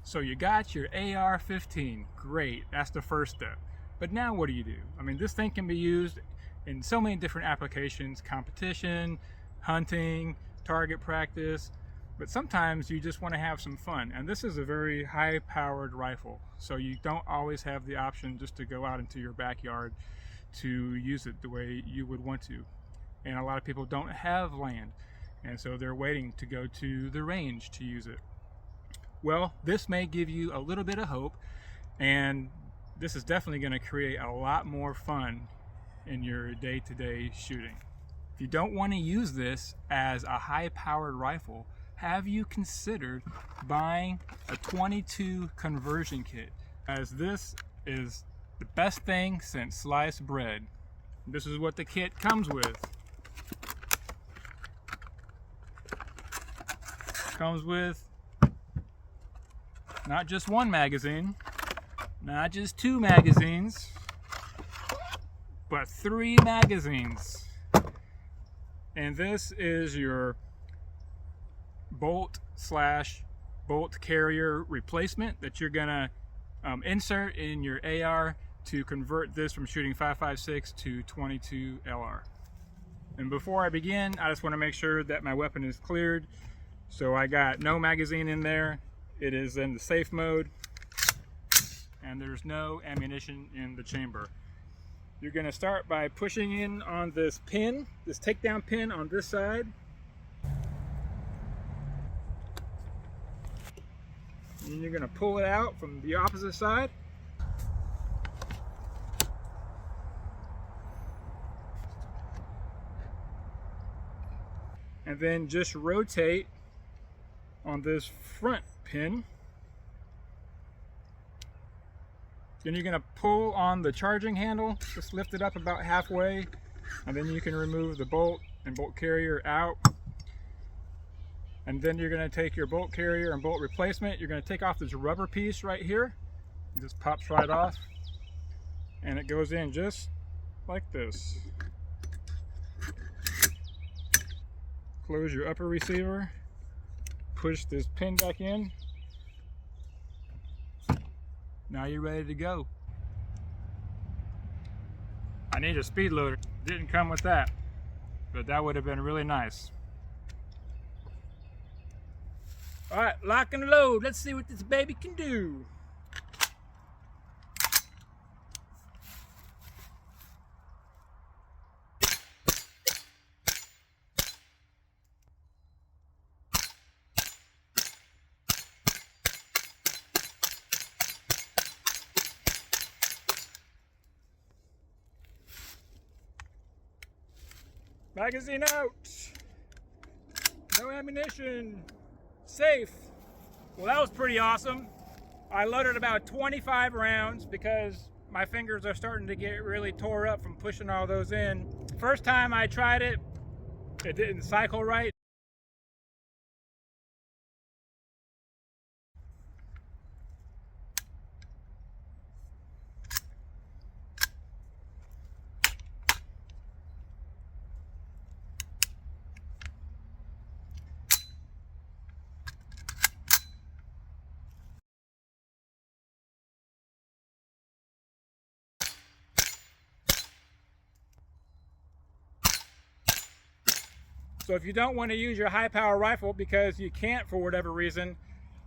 So you got your AR-15, great, that's the first step. But now what do you do? I mean, this thing can be used in so many different applications: competition, hunting, target practice, but sometimes you just want to have some fun. And this is a very high-powered rifle, so you don't always have the option just to go out into your backyard to use it the way you would want to. And a lot of people don't have land, and so they're waiting to go to the range to use it. Well, this may give you a little bit of hope, and this is definitely going to create a lot more fun in your day-to-day shooting. If you don't want to use this as a high-powered rifle, have you considered buying a .22 conversion kit? As this is the best thing since sliced bread. This is what the kit comes with. Comes with not just one magazine, not just 2 magazines, but 3 magazines. And this is your bolt carrier replacement that you're gonna insert in your AR to convert this from shooting 5.56 to .22 LR. And before I begin, I just want to make sure that my weapon is cleared. So I got no magazine in there. It is in the safe mode, and there's no ammunition in the chamber. You're going to start by pushing in on this pin, this takedown pin on this side. And you're going to pull it out from the opposite side. And then just rotate on this front pin. Then you're going to pull on the charging handle, just lift it up about halfway, and then you can remove the bolt and bolt carrier out. And then you're going to take your bolt carrier and bolt replacement. You're going to take off this rubber piece right here. It just pops right off, and it goes in just like this. Close your upper receiver, push this pin back in. Now you're ready to go. I need a speed loader. Didn't come with that, but that would have been really nice. All right, lock and load. Let's see what this baby can do. Magazine out. No ammunition. Safe. Well, that was pretty awesome. I loaded about 25 rounds because my fingers are starting to get really tore up from pushing all those in. First time I tried it, it didn't cycle right. So if you don't want to use your high power rifle because you can't for whatever reason,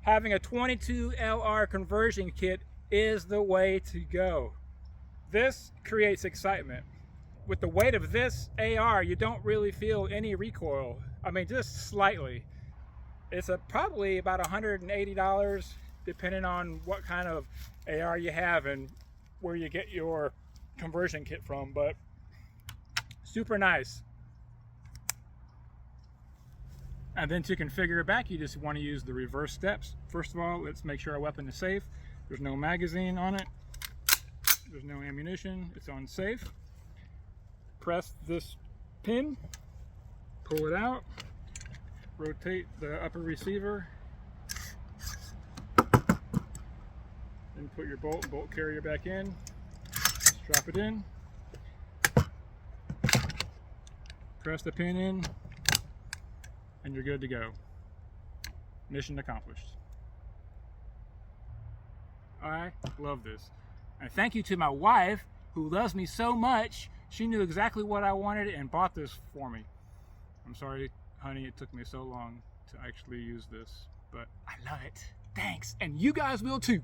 having a .22 LR conversion kit is the way to go. This creates excitement. With the weight of this AR, you don't really feel any recoil. I mean, just slightly. It's probably about $180 depending on what kind of AR you have and where you get your conversion kit from, but super nice. And then to configure it back, you just want to use the reverse steps. First of all, let's make sure our weapon is safe. There's no magazine on it. There's no ammunition. It's on safe. Press this pin, pull it out, rotate the upper receiver, then put your bolt carrier back in, drop it in, press the pin in, and you're good to go. Mission accomplished. I love this. And thank you to my wife, who loves me so much. She knew exactly what I wanted and bought this for me. I'm sorry, honey, it took me so long to actually use this, but I love it. Thanks, and you guys will too.